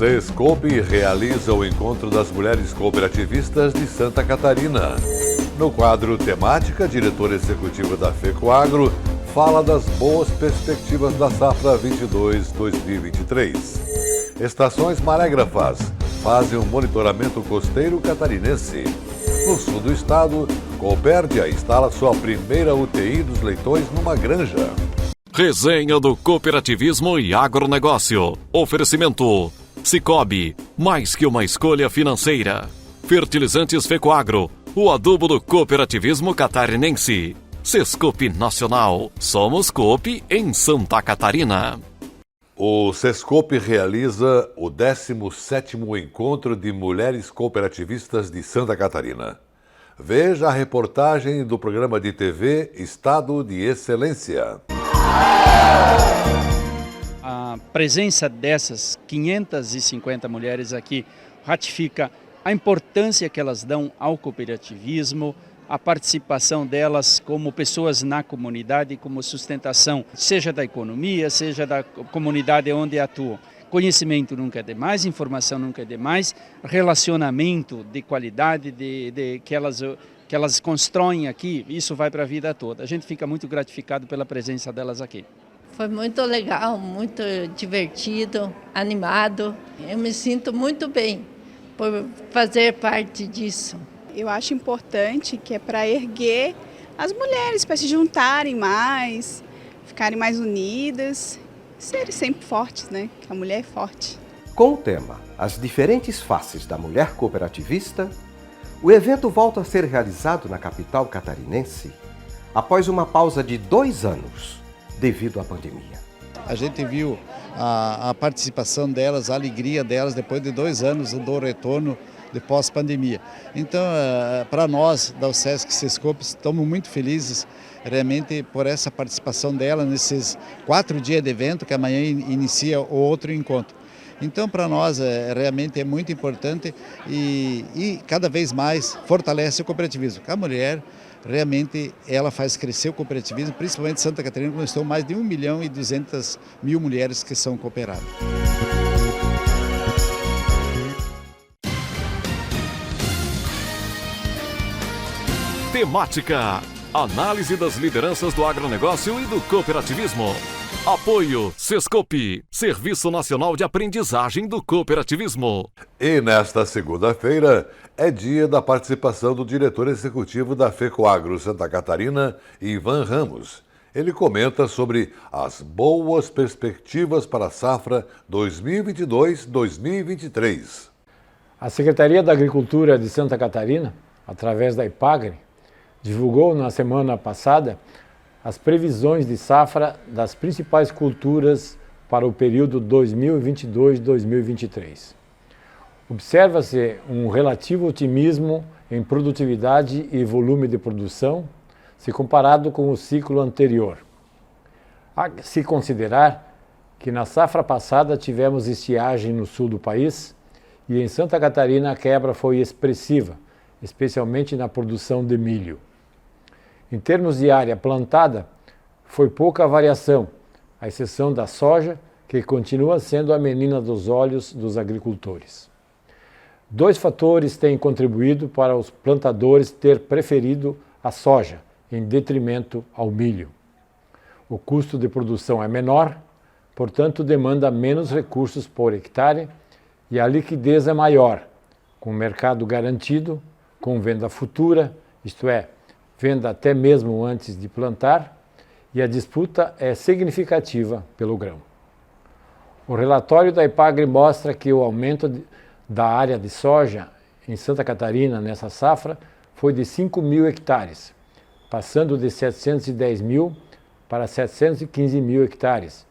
Sescope realiza o encontro das mulheres cooperativistas de Santa Catarina. No quadro Temática, diretora executiva da FECOAGRO fala das boas perspectivas da safra 22-2023. Estações marégrafas fazem um monitoramento costeiro catarinense. No sul do estado, Copérdia instala sua primeira UTI dos leitões numa granja. Resenha do cooperativismo e agronegócio. Oferecimento Sicoob, mais que uma escolha financeira. Fertilizantes FECOAGRO, o adubo do cooperativismo catarinense. Sescope Nacional, somos Coop em Santa Catarina. O Sescope realiza o 17º Encontro de Mulheres Cooperativistas de Santa Catarina. Veja a reportagem do programa de TV Estado de Excelência. A presença dessas 550 mulheres aqui ratifica a importância que elas dão ao cooperativismo, a participação delas como pessoas na comunidade, como sustentação, seja da economia, seja da comunidade onde atuam. Conhecimento nunca é demais, informação nunca é demais, relacionamento de qualidade que elas constroem aqui, isso vai para a vida toda. A gente fica muito gratificado pela presença delas aqui. Foi muito legal, muito divertido, animado. Eu me sinto muito bem por fazer parte disso. Eu acho importante que é para erguer as mulheres, para se juntarem mais, ficarem mais unidas, serem sempre fortes, né? Que a mulher é forte. Com o tema As Diferentes Faces da Mulher Cooperativista, o evento volta a ser realizado na capital catarinense após uma pausa de 2 anos devido à pandemia. A gente viu a participação delas, a alegria delas depois de 2 anos do retorno de pós-pandemia. Então, para nós da UCESC Sescope, estamos muito felizes realmente por essa participação dela nesses 4 dias de evento, que amanhã inicia o outro encontro. Então, para nós, realmente é muito importante e cada vez mais fortalece o cooperativismo. A mulher, realmente, ela faz crescer o cooperativismo, principalmente em Santa Catarina, onde estão mais de 1.200.000 mulheres que são cooperadas. Temática: análise das lideranças do agronegócio e do cooperativismo. Apoio Sescope, Serviço Nacional de Aprendizagem do Cooperativismo. E nesta segunda-feira é dia da participação do diretor executivo da FECOAGRO Santa Catarina, Ivan Ramos. Ele comenta sobre as boas perspectivas para a safra 2022-2023. A Secretaria da Agricultura de Santa Catarina, através da IPAGRE, divulgou na semana passada as previsões de safra das principais culturas para o período 2022-2023. Observa-se um relativo otimismo em produtividade e volume de produção, se comparado com o ciclo anterior. Há que se considerar que na safra passada tivemos estiagem no sul do país e em Santa Catarina a quebra foi expressiva, especialmente na produção de milho. Em termos de área plantada, foi pouca variação, à exceção da soja, que continua sendo a menina dos olhos dos agricultores. 2 fatores têm contribuído para os plantadores ter preferido a soja, em detrimento ao milho. O custo de produção é menor, portanto demanda menos recursos por hectare e a liquidez é maior, com mercado garantido, com venda futura, isto é, venda até mesmo antes de plantar, e a disputa é significativa pelo grão. O relatório da IPAGRE mostra que o aumento da área de soja em Santa Catarina nessa safra foi de 5.000 hectares, passando de 710.000 para 715.000 hectares,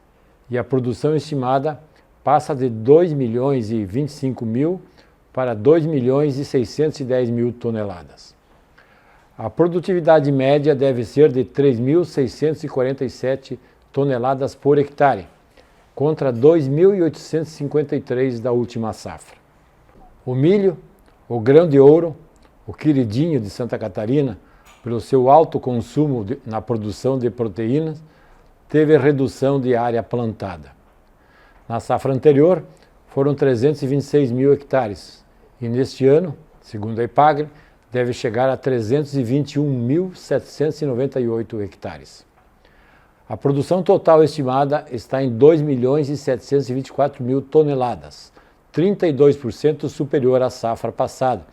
e a produção estimada passa de 2.025.000 para 2.610.000 toneladas. A produtividade média deve ser de 3.647 toneladas por hectare, contra 2.853 da última safra. O milho, o grão de ouro, o queridinho de Santa Catarina, pelo seu alto consumo na produção de proteínas, teve redução de área plantada. Na safra anterior, foram 326 mil hectares e neste ano, segundo a Epagre, deve chegar a 321.798 hectares. A produção total estimada está em 2.724.000 toneladas, 32% superior à safra passada,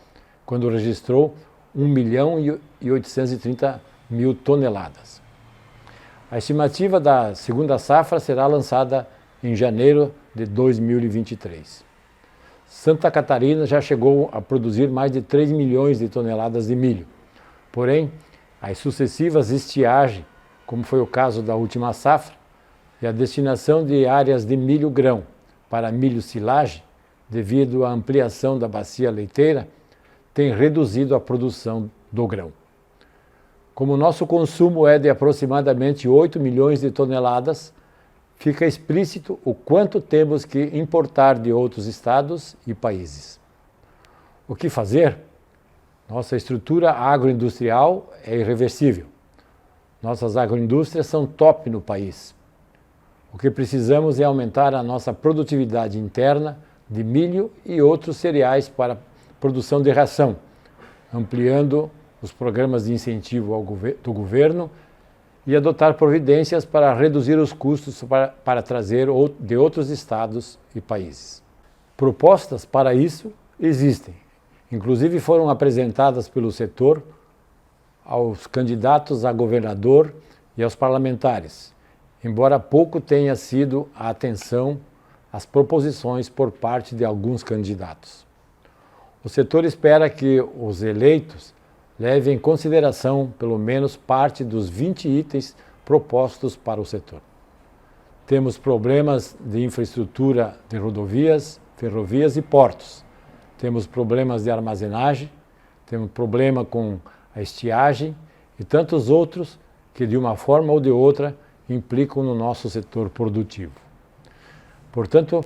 quando registrou 1.830.000 toneladas. A estimativa da segunda safra será lançada em janeiro de 2023. Santa Catarina já chegou a produzir mais de 3 milhões de toneladas de milho. Porém, as sucessivas estiagens, como foi o caso da última safra, e a destinação de áreas de milho-grão para milho-silagem, devido à ampliação da bacia leiteira, tem reduzido a produção do grão. Como nosso consumo é de aproximadamente 8 milhões de toneladas, fica explícito o quanto temos que importar de outros estados e países. O que fazer? Nossa estrutura agroindustrial é irreversível. Nossas agroindústrias são top no país. O que precisamos é aumentar a nossa produtividade interna de milho e outros cereais para produção de ração, ampliando os programas de incentivo do governo e adotar providências para reduzir os custos para trazer de outros estados e países. Propostas para isso existem. Inclusive foram apresentadas pelo setor aos candidatos a governador e aos parlamentares, embora pouco tenha sido a atenção às proposições por parte de alguns candidatos. O setor espera que os eleitos levem em consideração pelo menos parte dos 20 itens propostos para o setor. Temos problemas de infraestrutura de rodovias, ferrovias e portos. Temos problemas de armazenagem, temos problema com a estiagem e tantos outros que, de uma forma ou de outra, implicam no nosso setor produtivo. Portanto,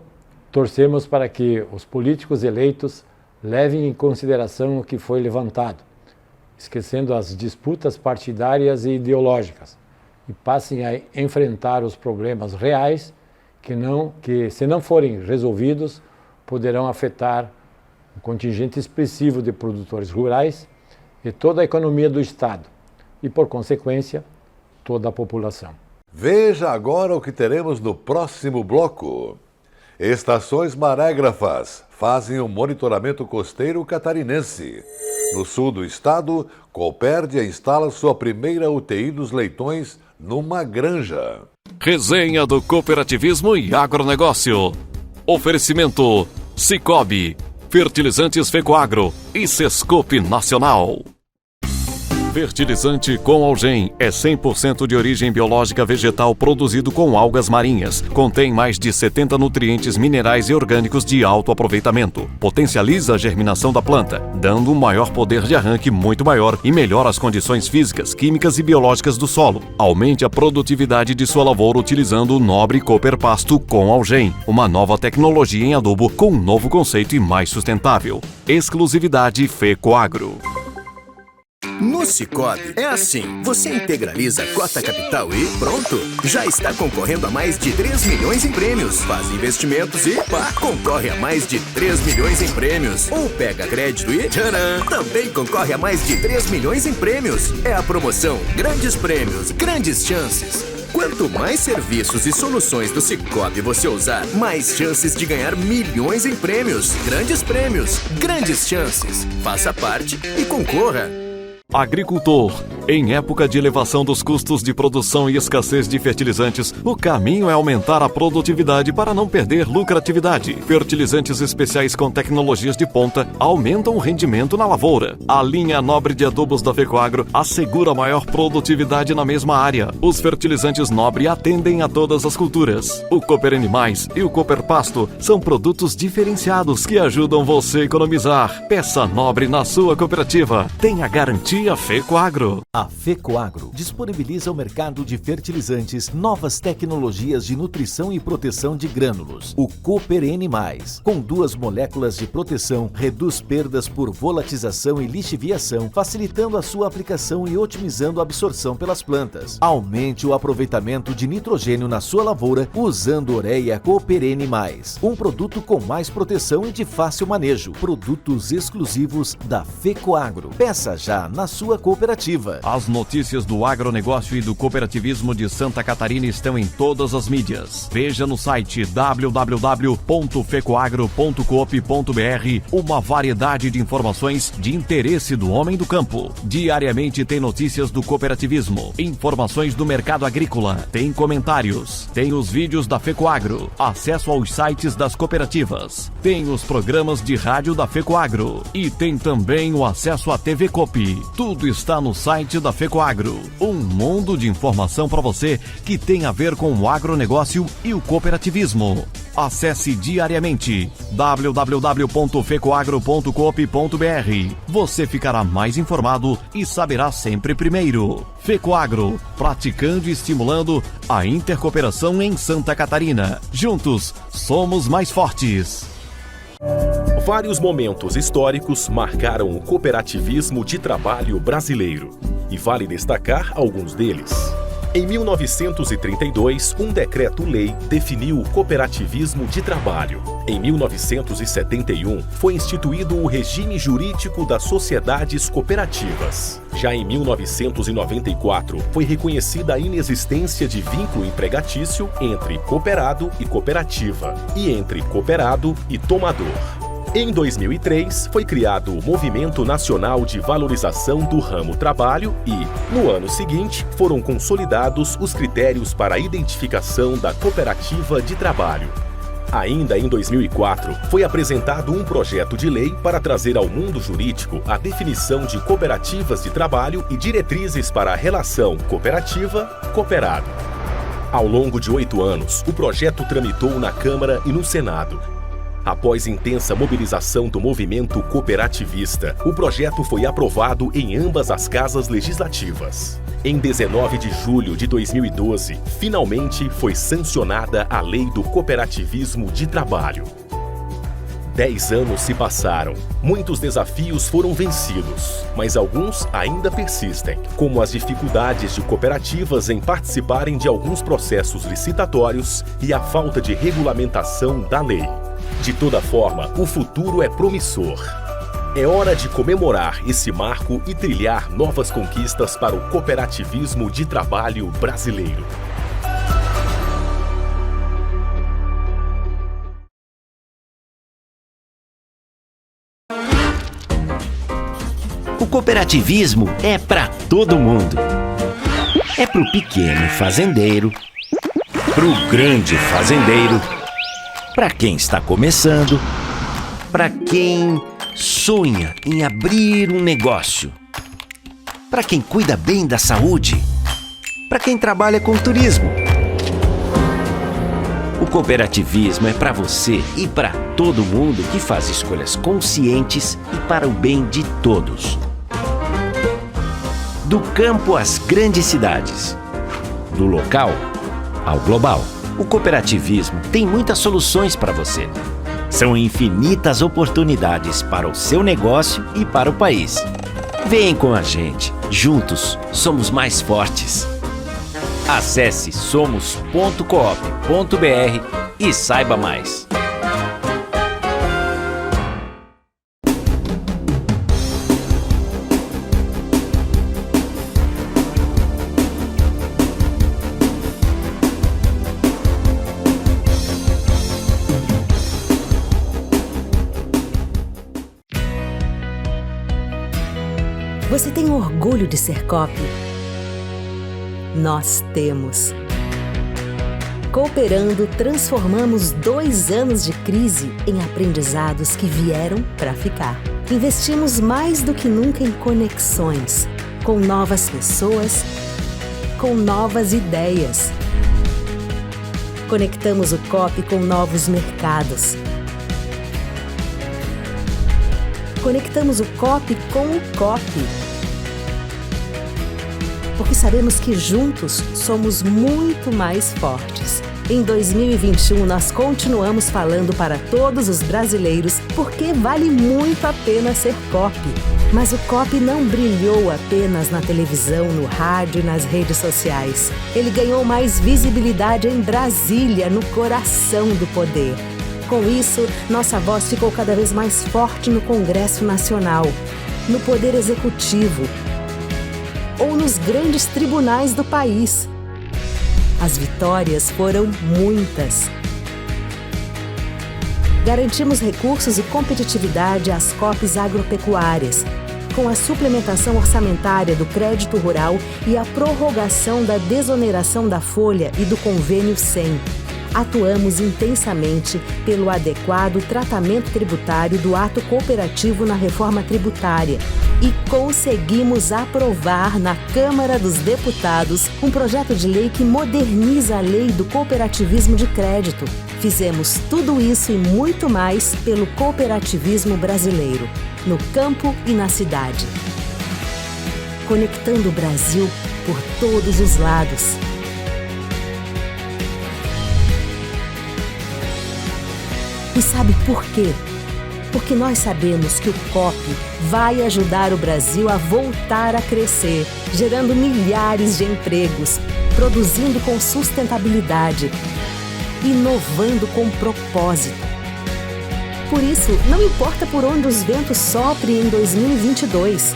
torcemos para que os políticos eleitos levem em consideração o que foi levantado, esquecendo as disputas partidárias e ideológicas, e passem a enfrentar os problemas reais que, se não forem resolvidos, poderão afetar um contingente expressivo de produtores rurais e toda a economia do Estado e, por consequência, toda a população. Veja agora o que teremos no próximo bloco. Estações marégrafas fazem o monitoramento costeiro catarinense. No sul do estado, Copérdia instala sua primeira UTI dos leitões numa granja. Resenha do Cooperativismo e Agronegócio. Oferecimento Sicoob, Fertilizantes Fecoagro e Sescope Nacional. Fertilizante com Algem é 100% de origem biológica vegetal produzido com algas marinhas. Contém mais de 70 nutrientes minerais e orgânicos de alto aproveitamento. Potencializa a germinação da planta, dando um maior poder de arranque muito maior e melhora as condições físicas, químicas e biológicas do solo. Aumente a produtividade de sua lavoura utilizando o nobre Cooper Pasto com Algem, uma nova tecnologia em adubo com um novo conceito e mais sustentável. Exclusividade Fecoagro. No Sicoob é assim, você integraliza a cota capital e pronto, já está concorrendo a mais de 3 milhões em prêmios. Faz investimentos e concorre a mais de 3 milhões em prêmios. Ou pega crédito e tcharam, também concorre a mais de 3 milhões em prêmios. É a promoção Grandes Prêmios, Grandes Chances. Quanto mais serviços e soluções do Sicoob você usar, mais chances de ganhar milhões em prêmios. Grandes prêmios, grandes chances. Faça parte e concorra. Agricultor. Em época de elevação dos custos de produção e escassez de fertilizantes, o caminho é aumentar a produtividade para não perder lucratividade. Fertilizantes especiais com tecnologias de ponta aumentam o rendimento na lavoura. A linha nobre de adubos da Fecoagro assegura maior produtividade na mesma área. Os fertilizantes nobre atendem a todas as culturas. O Cooper Animais e o Cooper Pasto são produtos diferenciados que ajudam você a economizar. Peça nobre na sua cooperativa. Tenha garantia Dia FECOAGRO. A FECOAGRO disponibiliza ao mercado de fertilizantes novas tecnologias de nutrição e proteção de grânulos. O Cooper N+, com 2 moléculas de proteção, reduz perdas por volatização e lixiviação, facilitando a sua aplicação e otimizando a absorção pelas plantas. Aumente o aproveitamento de nitrogênio na sua lavoura usando Ureia Cooper N+, um produto com mais proteção e de fácil manejo. Produtos exclusivos da FECOAGRO. Peça já na sua cooperativa. As notícias do agronegócio e do cooperativismo de Santa Catarina estão em todas as mídias. Veja no site www.fecoagro.coop.br uma variedade de informações de interesse do homem do campo. Diariamente tem notícias do cooperativismo, informações do mercado agrícola, tem comentários, tem os vídeos da FECOAGRO, acesso aos sites das cooperativas, tem os programas de rádio da FECOAGRO e tem também o acesso à TV Coop. Tudo está no site da FECOAGRO. Um mundo de informação para você que tem a ver com o agronegócio e o cooperativismo. Acesse diariamente www.fecoagro.coop.br. Você ficará mais informado e saberá sempre primeiro. FECOAGRO, praticando e estimulando a intercooperação em Santa Catarina. Juntos, somos mais fortes. Vários momentos históricos marcaram o cooperativismo de trabalho brasileiro, e vale destacar alguns deles. Em 1932, um decreto-lei definiu o cooperativismo de trabalho. Em 1971, foi instituído o regime jurídico das sociedades cooperativas. Já em 1994, foi reconhecida a inexistência de vínculo empregatício entre cooperado e cooperativa, e entre cooperado e tomador. Em 2003, foi criado o Movimento Nacional de Valorização do Ramo Trabalho e, no ano seguinte, foram consolidados os critérios para a identificação da cooperativa de trabalho. Ainda em 2004, foi apresentado um projeto de lei para trazer ao mundo jurídico a definição de cooperativas de trabalho e diretrizes para a relação cooperativa-cooperado. Ao longo de 8 anos, o projeto tramitou na Câmara e no Senado. Após intensa mobilização do movimento cooperativista, o projeto foi aprovado em ambas as casas legislativas. Em 19 de julho de 2012, finalmente foi sancionada a Lei do Cooperativismo de Trabalho. 10 anos se passaram. Muitos desafios foram vencidos, mas alguns ainda persistem, como as dificuldades de cooperativas em participarem de alguns processos licitatórios e a falta de regulamentação da lei. De toda forma, o futuro é promissor. É hora de comemorar esse marco e trilhar novas conquistas para o cooperativismo de trabalho brasileiro. O cooperativismo é para todo mundo. É pro pequeno fazendeiro, pro grande fazendeiro, para quem está começando, para quem sonha em abrir um negócio, para quem cuida bem da saúde, para quem trabalha com turismo. O cooperativismo é para você e para todo mundo que faz escolhas conscientes e para o bem de todos. Do campo às grandes cidades, do local ao global. O cooperativismo tem muitas soluções para você. São infinitas oportunidades para o seu negócio e para o país. Vem com a gente. Juntos, somos mais fortes. Acesse somos.coop.br e saiba mais. Você tem orgulho de ser COP? Nós temos. Cooperando, transformamos 2 anos de crise em aprendizados que vieram para ficar. Investimos mais do que nunca em conexões, com novas pessoas, com novas ideias. Conectamos o COP com novos mercados. Conectamos o COP com o COP. porque sabemos que juntos somos muito mais fortes. Em 2021, nós continuamos falando para todos os brasileiros porque vale muito a pena ser COP. Mas o COP não brilhou apenas na televisão, no rádio e nas redes sociais. Ele ganhou mais visibilidade em Brasília, no coração do poder. Com isso, nossa voz ficou cada vez mais forte no Congresso Nacional, no Poder Executivo ou nos grandes tribunais do país. As vitórias foram muitas. Garantimos recursos e competitividade às COPs agropecuárias, com a suplementação orçamentária do crédito rural e a prorrogação da desoneração da folha e do convênio 100. Atuamos intensamente pelo adequado tratamento tributário do ato cooperativo na reforma tributária e conseguimos aprovar na Câmara dos Deputados um projeto de lei que moderniza a lei do cooperativismo de crédito. Fizemos tudo isso e muito mais pelo cooperativismo brasileiro, no campo e na cidade. Conectando o Brasil por todos os lados. E sabe por quê? Porque nós sabemos que o COP vai ajudar o Brasil a voltar a crescer, gerando milhares de empregos, produzindo com sustentabilidade, inovando com propósito. Por isso, não importa por onde os ventos soprem em 2022,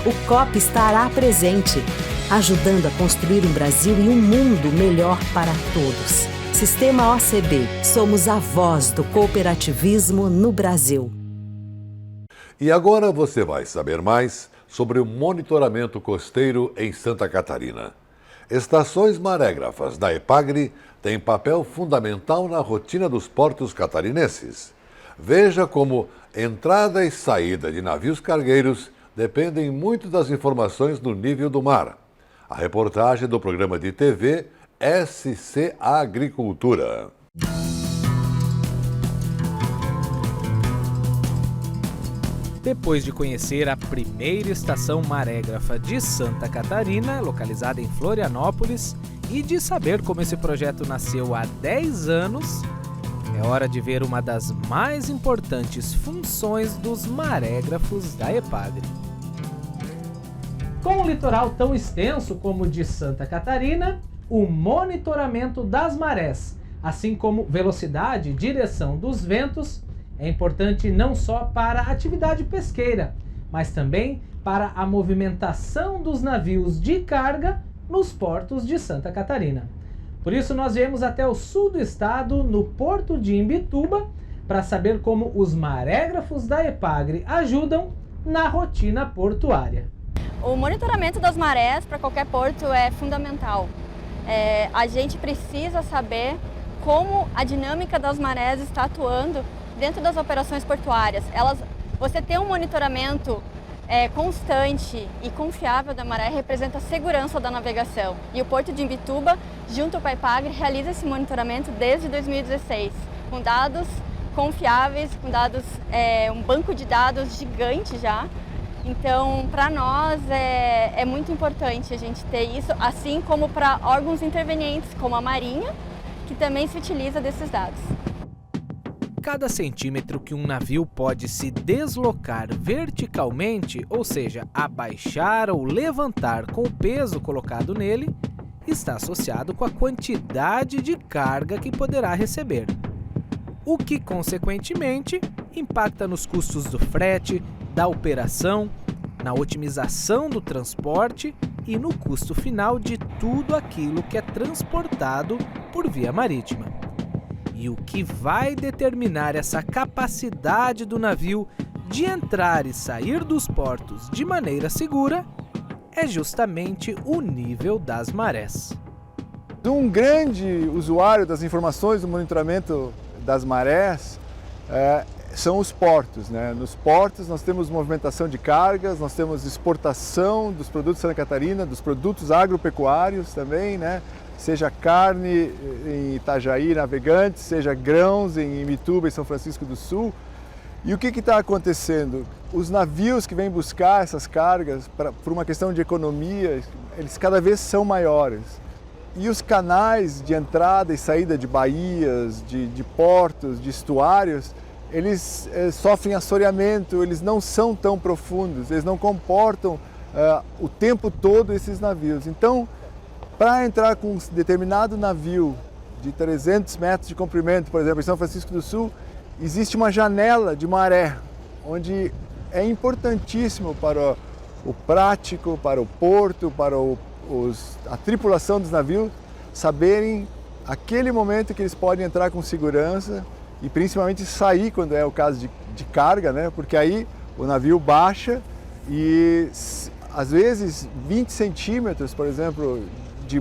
o COP estará presente, ajudando a construir um Brasil e um mundo melhor para todos. Sistema OCB, somos a voz do cooperativismo no Brasil. E agora você vai saber mais sobre o monitoramento costeiro em Santa Catarina. Estações marégrafas da EPAGRE têm papel fundamental na rotina dos portos catarinenses. Veja como entrada e saída de navios cargueiros dependem muito das informações do nível do mar. A reportagem do programa de TV SC Agricultura. Depois de conhecer a primeira estação marégrafa de Santa Catarina, localizada em Florianópolis, e de saber como esse projeto nasceu há 10 anos, é hora de ver uma das mais importantes funções dos marégrafos da EPAGRE. Com um litoral tão extenso como o de Santa Catarina, o monitoramento das marés, assim como velocidade e direção dos ventos, é importante não só para a atividade pesqueira, mas também para a movimentação dos navios de carga nos portos de Santa Catarina. Por isso nós viemos até o sul do estado, no porto de Imbituba, para saber como os marégrafos da EPAGRE ajudam na rotina portuária. O monitoramento das marés para qualquer porto é fundamental. A gente precisa saber como a dinâmica das marés está atuando dentro das operações portuárias. Você ter um monitoramento constante e confiável da maré representa a segurança da navegação. E o Porto de Imbituba, junto com a EPAGRE, realiza esse monitoramento desde 2016, com dados confiáveis, com dados, um banco de dados gigante já. Então, para nós é muito importante a gente ter isso, assim como para órgãos intervenientes, como a Marinha, que também se utiliza desses dados. Cada centímetro que um navio pode se deslocar verticalmente, ou seja, abaixar ou levantar com o peso colocado nele, está associado com a quantidade de carga que poderá receber. O que, consequentemente, impacta nos custos do frete, da operação, na otimização do transporte e no custo final de tudo aquilo que é transportado por via marítima. E o que vai determinar essa capacidade do navio de entrar e sair dos portos de maneira segura é justamente o nível das marés. Um grande usuário das informações do monitoramento das marés são os portos, né? Nos portos nós temos movimentação de cargas, nós temos exportação dos produtos de Santa Catarina, dos produtos agropecuários também, né? Seja carne em Itajaí, Navegantes, seja grãos em Imbituba e São Francisco do Sul. E o que está acontecendo? Os navios que vêm buscar essas cargas, por uma questão de economia, eles cada vez são maiores. E os canais de entrada e saída de baías, de portos, de estuários, eles sofrem assoreamento, eles não são tão profundos, eles não comportam o tempo todo esses navios. Então, para entrar com um determinado navio de 300 metros de comprimento, por exemplo, em São Francisco do Sul, existe uma janela de maré, onde é importantíssimo para o prático, para o porto, para a tripulação dos navios, saberem aquele momento que eles podem entrar com segurança e principalmente sair quando é o caso de carga, né? Porque aí o navio baixa e às vezes 20 centímetros, por exemplo, de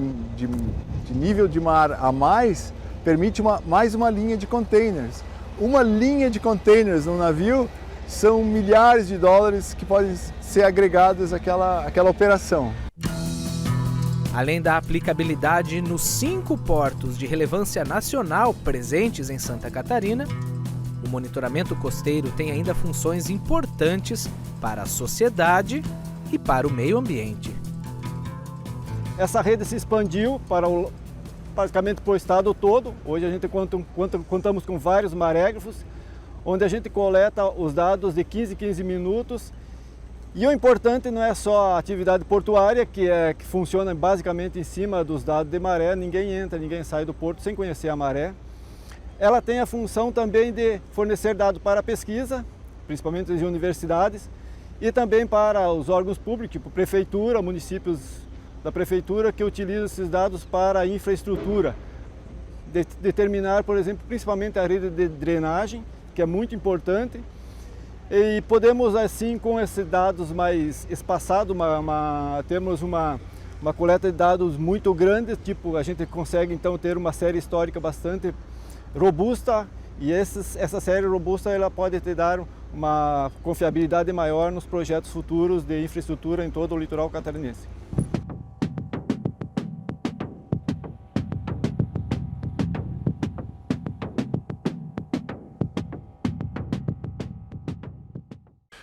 nível de mar a mais, permite mais uma linha de containers. Uma linha de containers no navio são milhares de dólares que podem ser agregados àquela operação. Além da aplicabilidade nos 5 portos de relevância nacional presentes em Santa Catarina, o monitoramento costeiro tem ainda funções importantes para a sociedade e para o meio ambiente. Essa rede se expandiu praticamente para o estado todo. Hoje a gente contamos com vários marégrafos, onde a gente coleta os dados de 15 em 15 minutos. E o importante não é só a atividade portuária, que funciona basicamente em cima dos dados de maré. Ninguém entra, ninguém sai do porto sem conhecer a maré. Ela tem a função também de fornecer dados para a pesquisa, principalmente de universidades, e também para os órgãos públicos, tipo prefeitura, municípios da prefeitura, que utilizam esses dados para a infraestrutura. Determinar, por exemplo, principalmente a rede de drenagem, que é muito importante. E podemos, assim, com esses dados mais espaçados, termos uma coleta de dados muito grande, tipo, a gente consegue então ter uma série histórica bastante robusta, e essa série robusta ela pode te dar uma confiabilidade maior nos projetos futuros de infraestrutura em todo o litoral catarinense.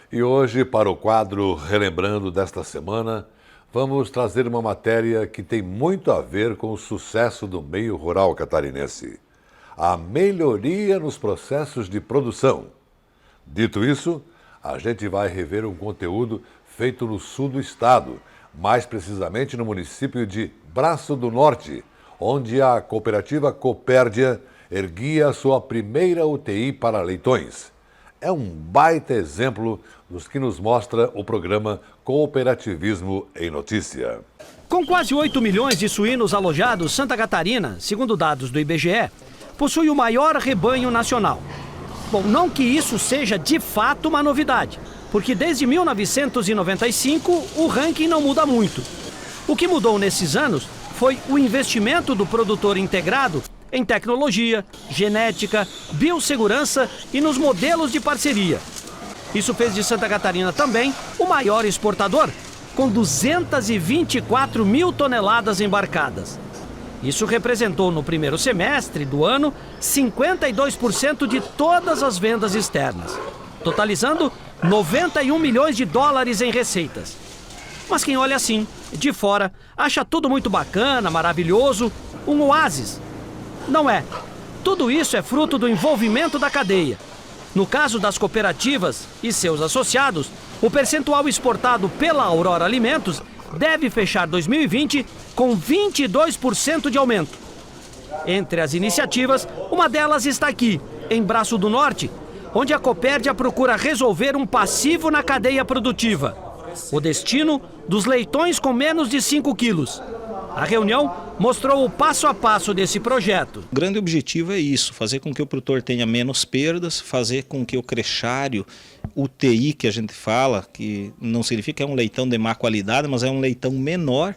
E hoje, para o quadro Relembrando desta semana, vamos trazer uma matéria que tem muito a ver com o sucesso do meio rural catarinense: a melhoria nos processos de produção. Dito isso, a gente vai rever um conteúdo feito no sul do estado, mais precisamente no município de Braço do Norte, onde a cooperativa Copérdia erguia sua primeira UTI para leitões. É um baita exemplo dos que nos mostra o programa Cooperativismo em Notícia. Com quase 8 milhões de suínos alojados, Santa Catarina, segundo dados do IBGE, possui o maior rebanho nacional. Bom, não que isso seja de fato uma novidade, porque desde 1995 o ranking não muda muito. O que mudou nesses anos foi o investimento do produtor integrado em tecnologia, genética, biossegurança e nos modelos de parceria. Isso fez de Santa Catarina também o maior exportador, com 224 mil toneladas embarcadas. Isso representou no primeiro semestre do ano 52% de todas as vendas externas, totalizando 91 milhões de dólares em receitas. Mas quem olha assim, de fora, acha tudo muito bacana, maravilhoso, um oásis. Não é. Tudo isso é fruto do envolvimento da cadeia. No caso das cooperativas e seus associados, o percentual exportado pela Aurora Alimentos deve fechar 2020 com 22% de aumento. Entre as iniciativas, uma delas está aqui, em Braço do Norte, onde a Copérdia procura resolver um passivo na cadeia produtiva: o destino dos leitões com menos de 5 quilos. A reunião mostrou o passo a passo desse projeto. O grande objetivo é isso: fazer com que o produtor tenha menos perdas, fazer com que o crechário, UTI que a gente fala, que não significa que é um leitão de má qualidade, mas é um leitão menor,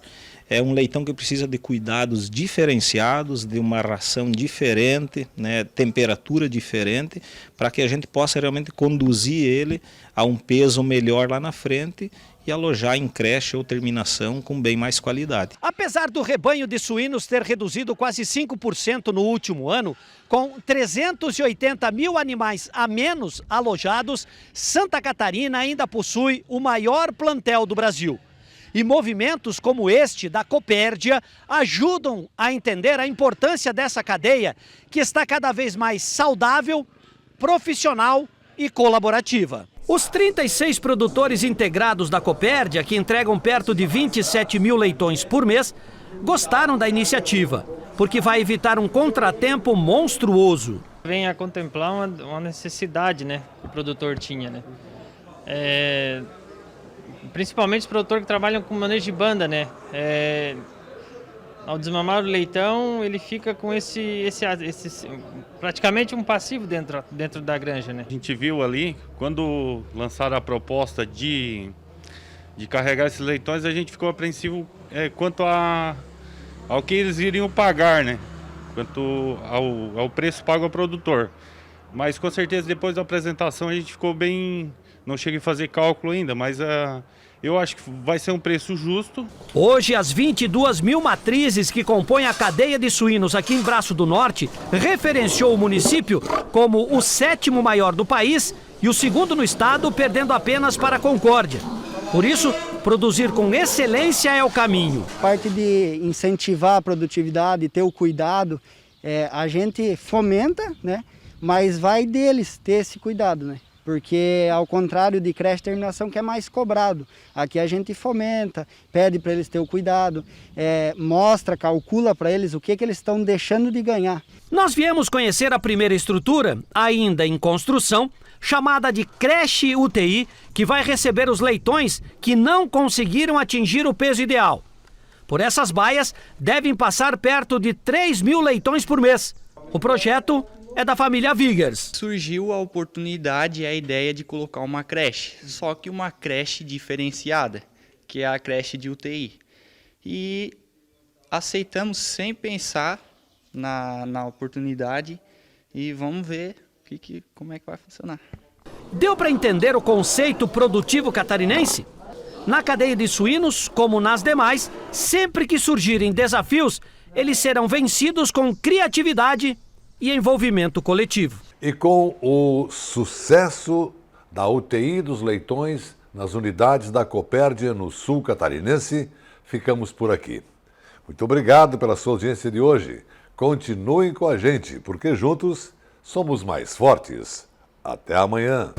é um leitão que precisa de cuidados diferenciados, de uma ração diferente, né, temperatura diferente, para que a gente possa realmente conduzir ele a um peso melhor lá na frente e alojar em creche ou terminação com bem mais qualidade. Apesar do rebanho de suínos ter reduzido quase 5% no último ano, com 380 mil animais a menos alojados, Santa Catarina ainda possui o maior plantel do Brasil. E movimentos como este da Copérdia ajudam a entender a importância dessa cadeia, que está cada vez mais saudável, profissional e colaborativa. Os 36 produtores integrados da Copérdia, que entregam perto de 27 mil leitões por mês, gostaram da iniciativa, porque vai evitar um contratempo monstruoso. Vem a contemplar uma necessidade, né, que o produtor tinha, né? Principalmente os produtores que trabalham com manejo de banda, né? Ao desmamar o leitão, ele fica com esse praticamente um passivo dentro da granja, né? A gente viu ali, quando lançaram a proposta de carregar esses leitões, a gente ficou apreensivo quanto ao que eles iriam pagar, né? Quanto ao preço pago ao produtor. Mas com certeza depois da apresentação a gente ficou bem... Não cheguei a fazer cálculo ainda, mas eu acho que vai ser um preço justo. Hoje, as 22 mil matrizes que compõem a cadeia de suínos aqui em Braço do Norte referenciou o município como o 7º maior do país e o 2º no estado, perdendo apenas para Concórdia. Por isso, produzir com excelência é o caminho. A parte de incentivar a produtividade, ter o cuidado, a gente fomenta, né? Mas vai deles ter esse cuidado, né? Porque ao contrário de creche e terminação, que é mais cobrado, aqui a gente fomenta, pede para eles ter o cuidado, mostra, calcula para eles o que eles estão deixando de ganhar. Nós viemos conhecer a primeira estrutura, ainda em construção, chamada de creche UTI, que vai receber os leitões que não conseguiram atingir o peso ideal. Por essas baias, devem passar perto de 3 mil leitões por mês. O projeto é da família Vigers. Surgiu a oportunidade e a ideia de colocar uma creche, só que uma creche diferenciada, que é a creche de UTI. E aceitamos sem pensar na oportunidade e vamos ver como é que vai funcionar. Deu para entender o conceito produtivo catarinense? Na cadeia de suínos, como nas demais, sempre que surgirem desafios, eles serão vencidos com criatividade e envolvimento coletivo. E com o sucesso da UTI dos leitões nas unidades da Copérdia no sul catarinense, ficamos por aqui. Muito obrigado pela sua audiência de hoje. Continuem com a gente, porque juntos somos mais fortes. Até amanhã.